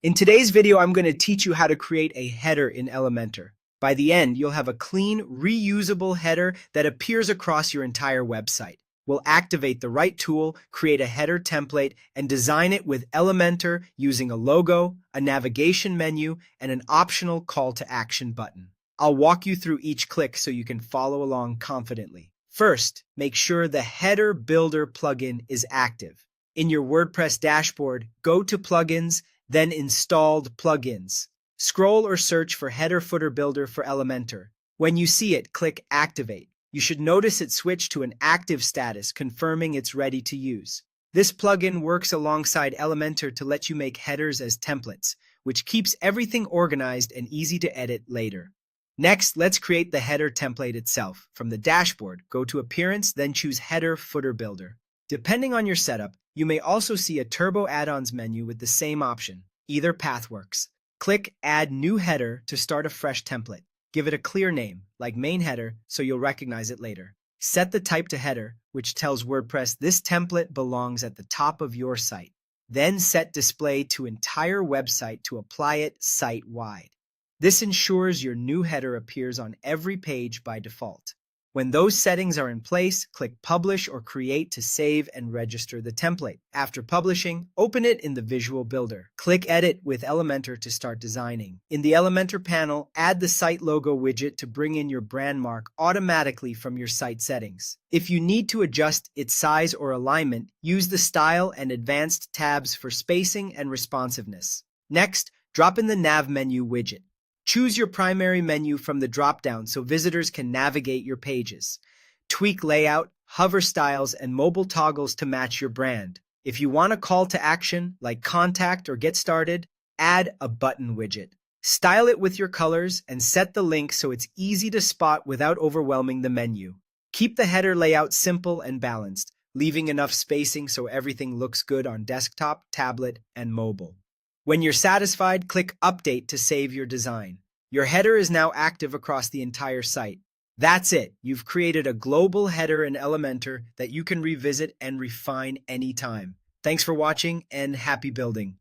In today's video, I'm going to teach you how to create a header in Elementor. By the end, you'll have a clean, reusable header that appears across your entire website. We'll activate the right tool, create a header template, and design it with Elementor using a logo, a navigation menu, and an optional call to action button. I'll walk you through each click so you can follow along confidently. First, make sure the Header Builder plugin is active. In your WordPress dashboard, go to Plugins, then Installed Plugins. Scroll or search for Header Footer Builder for Elementor. When you see it, click Activate. You should notice it switch to an active status, confirming it's ready to use. This plugin works alongside Elementor to let you make headers as templates, which keeps everything organized and easy to edit later. Next, let's create the header template itself. From the dashboard, go to Appearance, then choose Header Footer Builder. Depending on your setup, you may also see a Turbo Add-ons menu with the same option. Either path works. Click Add New Header to start a fresh template. Give it a clear name, like Main Header, so you'll recognize it later. Set the type to Header, which tells WordPress this template belongs at the top of your site. Then set Display to entire website to apply it site-wide. This ensures your new header appears on every page by default. When those settings are in place, click Publish or Create to save and register the template. After publishing, open it in the Visual Builder. Click Edit with Elementor to start designing. In the Elementor panel, add the site logo widget to bring in your brand mark automatically from your site settings. If you need to adjust its size or alignment, use the Style and Advanced tabs for spacing and responsiveness. Next, drop in the Nav menu widget. Choose your primary menu from the drop-down so visitors can navigate your pages. Tweak layout, hover styles, and mobile toggles to match your brand. If you want a call to action, like Contact or Get Started, add a button widget. Style it with your colors and set the link so it's easy to spot without overwhelming the menu. Keep the header layout simple and balanced, leaving enough spacing so everything looks good on desktop, tablet, and mobile. When you're satisfied, click Update to save your design. Your header is now active across the entire site. That's it. You've created a global header in Elementor that you can revisit and refine anytime. Thanks for watching and happy building.